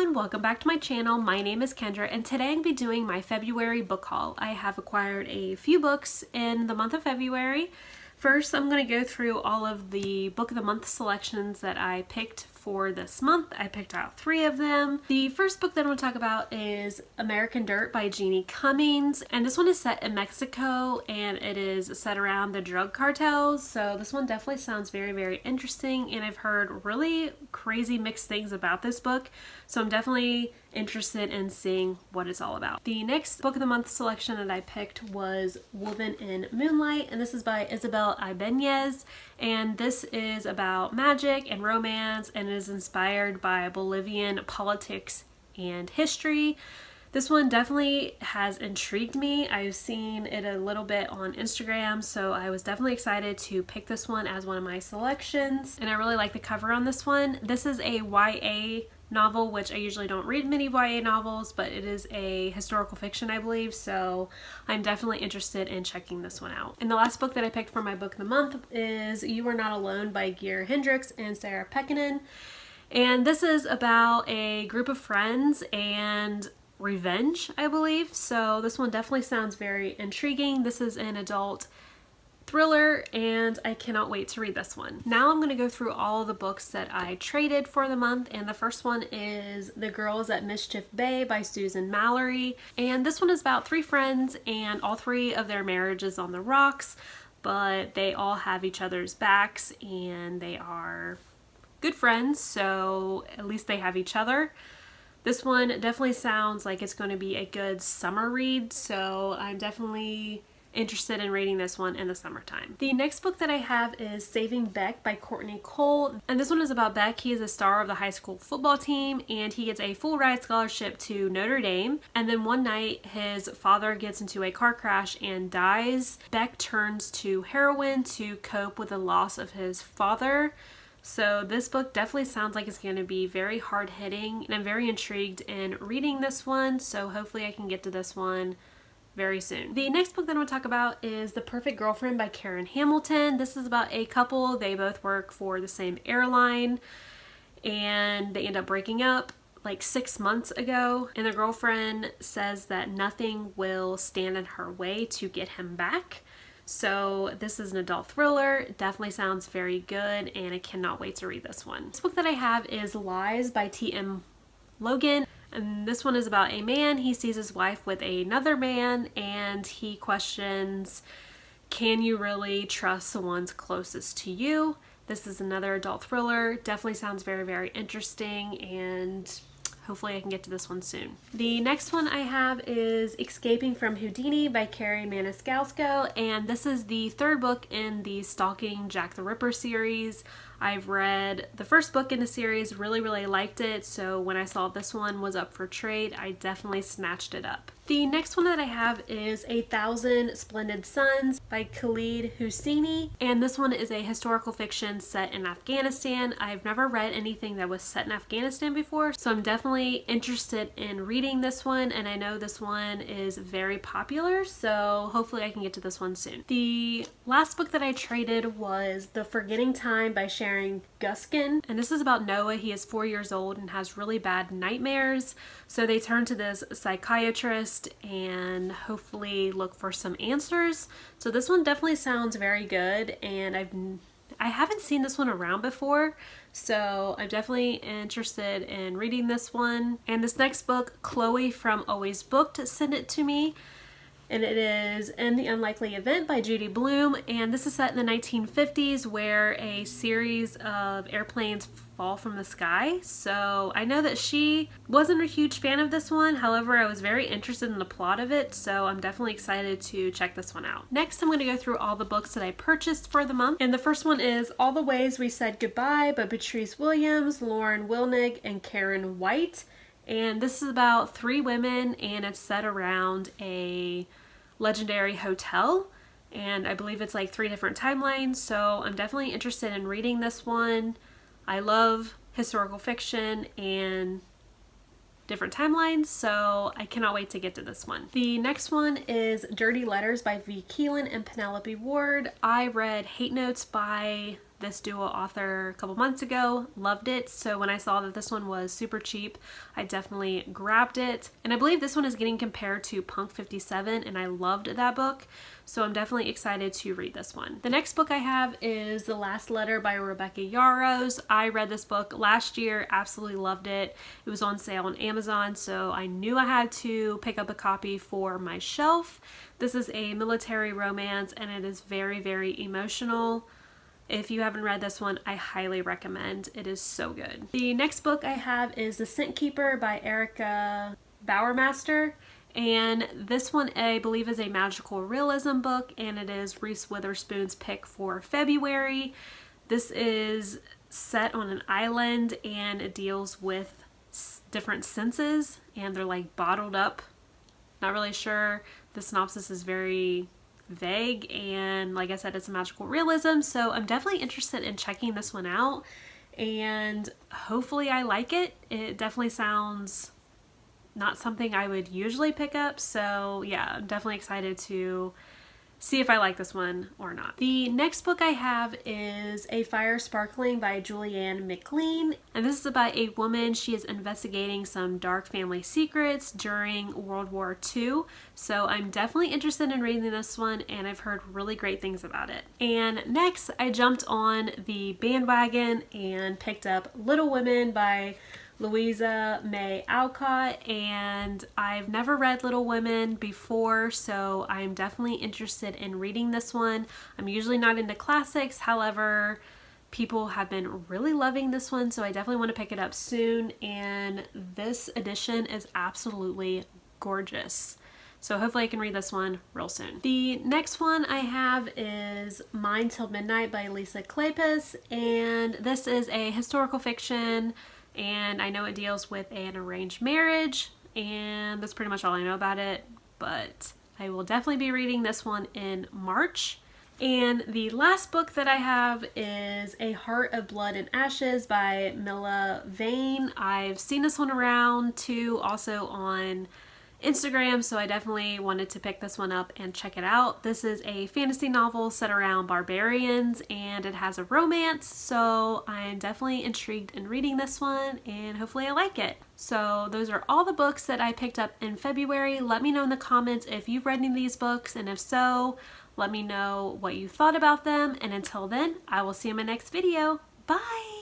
everyone, welcome back to my channel. My name is Kendra and today I'm going to be doing my February book haul. I have acquired a few books in the month of February. First, I'm going to go through all of the book of the month selections that I picked for this month. I picked out 3 of them. The first book that I'm going to talk about is American Dirt by Jeannie Cummings, and this one is set in Mexico and it is set around the drug cartels, so this one definitely sounds very, very interesting, and I've heard really crazy mixed things about this book, so I'm definitely interested in seeing what it's all about. The next book of the month selection that I picked was Woven in Moonlight, and this is by Isabel Ibanez, and this is about magic and romance and is inspired by Bolivian politics and history. This one definitely has intrigued me. I've seen it a little bit on Instagram, so I was definitely excited to pick this one as one of my selections, and I really like the cover on this one. This is a YA novel, which I usually don't read many YA novels, but it is a historical fiction, I believe, so I'm definitely interested in checking this one out. And the last book that I picked for my book of the month is You Are Not Alone by Geir Hendricks and Sarah Pekkanen, and this is about a group of friends and revenge, I believe, so this one definitely sounds very intriguing. This is an adult thriller and I cannot wait to read this one. Now I'm going to go through all of the books that I traded for the month, and the first one is The Girls at Mischief Bay by Susan Mallory, and this one is about 3 friends and all 3 of their marriages on the rocks, but they all have each other's backs and they are good friends, so at least they have each other. This one definitely sounds like it's going to be a good summer read, so I'm definitely interested in reading this one in the summertime. The next book that I have is Saving Beck by Courtney Cole, and this one is about Beck. He is a star of the high school football team and he gets a full ride scholarship to Notre Dame, and then one night his father gets into a car crash and dies. Beck turns to heroin to cope with the loss of his father. So this book definitely sounds like it's going to be very hard-hitting, and I'm very intrigued in reading this one, so hopefully I can get to this one very soon. The next book that I'm going to talk about is The Perfect Girlfriend by Karen Hamilton. This is about a couple. They both work for the same airline and they end up breaking up like 6 months ago, and the girlfriend says that nothing will stand in her way to get him back. So this is an adult thriller. It definitely sounds very good and I cannot wait to read this one. This book that I have is Lies by T.M. Logan. And this one is about a man. He sees his wife with another man and he questions, can you really trust the ones closest to you? This is another adult thriller. Definitely sounds very, very interesting, and hopefully I can get to this one soon. The next one I have is Escaping from Houdini by Carrie Maniscalco, and this is the 3rd book in the Stalking Jack the Ripper series. I've read the first book in the series, really, really liked it, so when I saw this one was up for trade, I definitely snatched it up. The next one that I have is 1,000 Splendid Suns by Khalid Hosseini, and this one is a historical fiction set in Afghanistan. I've never read anything that was set in Afghanistan before, so I'm definitely interested in reading this one, and I know this one is very popular, so hopefully I can get to this one soon. The last book that I traded was The Forgetting Time by Sharon Guskin, and this is about Noah. He is 4 years old and has really bad nightmares, so they turn to this psychiatrist and hopefully look for some answers. So this one definitely sounds very good, and I haven't seen this one around before, so I'm definitely interested in reading this one. And this next book, Chloe from Always Booked sent it to me, and it is In the Unlikely Event by Judy Blume, and this is set in the 1950s where a series of airplanes fall from the sky. So I know that she wasn't a huge fan of this one, however I was very interested in the plot of it, so I'm definitely excited to check this one out. Next I'm going to go through all the books that I purchased for the month, and the first one is All the Ways We Said Goodbye by Patrice Williams, Lauren Wilnig, and Karen White. And this is about 3 women and it's set around a legendary hotel, and I believe it's like 3 different timelines, so I'm definitely interested in reading this one. I love historical fiction and different timelines, so I cannot wait to get to this one. The next one is Dirty Letters by V. Keelan and Penelope Ward. I read Hate Notes by this duo author a couple months ago, loved it, so when I saw that this one was super cheap, I definitely grabbed it. And I believe this one is getting compared to Punk 57, and I loved that book, so I'm definitely excited to read this one. The next book I have is The Last Letter by Rebecca Yarros. I read this book last year, absolutely loved it. It was on sale on Amazon, so I knew I had to pick up a copy for my shelf. This is a military romance, and it is very, very emotional. If you haven't read this one, I highly recommend. It is so good. The next book I have is The Scent Keeper by Erica Bowermaster. And this one I believe is a magical realism book, and it is Reese Witherspoon's pick for February. This is set on an island, and it deals with different senses, and they're like bottled up. Not really sure. The synopsis is very vague, and like I said, it's a magical realism, so I'm definitely interested in checking this one out, and hopefully I like it. It definitely sounds not something I would usually pick up, so yeah, I'm definitely excited to see if I like this one or not. The next book I have is A Fire Sparkling by Julianne McLean, and this is about a woman. She is investigating some dark family secrets during World War II, so I'm definitely interested in reading this one, and I've heard really great things about it. And next, I jumped on the bandwagon and picked up Little Women by Louisa May Alcott, and I've never read Little Women before, so I'm definitely interested in reading this one. I'm usually not into classics, however, people have been really loving this one, so I definitely want to pick it up soon, and this edition is absolutely gorgeous. So hopefully I can read this one real soon. The next one I have is Mine Till Midnight by Lisa Kleypas, and this is a historical fiction, and I know it deals with an arranged marriage, and that's pretty much all I know about it, but I will definitely be reading this one in March. And the last book that I have is A Heart of Blood and Ashes by Mila Vane. I've seen this one around too, also on Instagram, so I definitely wanted to pick this one up and check it out. This is a fantasy novel set around barbarians, and it has a romance, so I'm definitely intrigued in reading this one, and hopefully I like it. So those are all the books that I picked up in February. Let me know in the comments if you've read any of these books, and if so, let me know what you thought about them, and until then, I will see you in my next video. Bye!